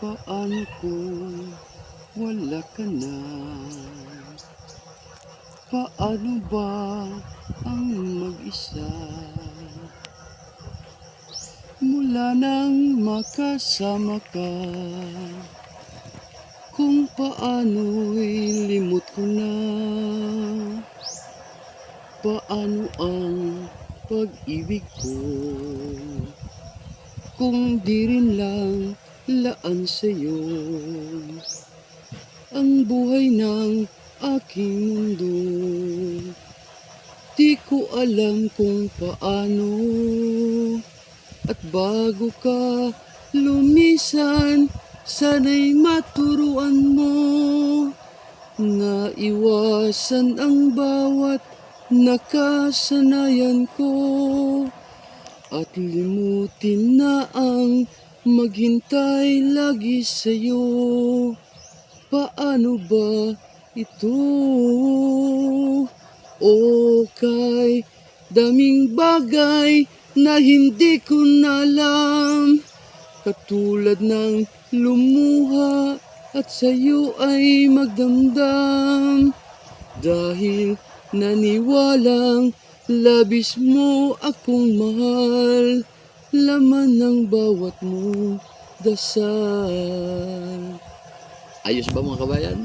Paano kung wala ka na? Paano ba ang mag-isa? Mula nang makasama ka, kung paano'y limot ko na. Paano ang pag-ibig ko, kung di rin lang laan sa'yo ang buhay ng aking mundo. Di ko alam kung paano, at bago ka lumisan, sana'y maturuan mo na iwasan ang bawat nakasanayan ko, at limutin na ang maghintay lagi sa'yo. Paano ba ito? O kay daming bagay na hindi ko na alam, katulad ng lumuha at sa'yo ay magdamdam. Dahil naniwalang labis mo akong mahal, laman ng bawat mong dasal. Ayos ba mga kabayan?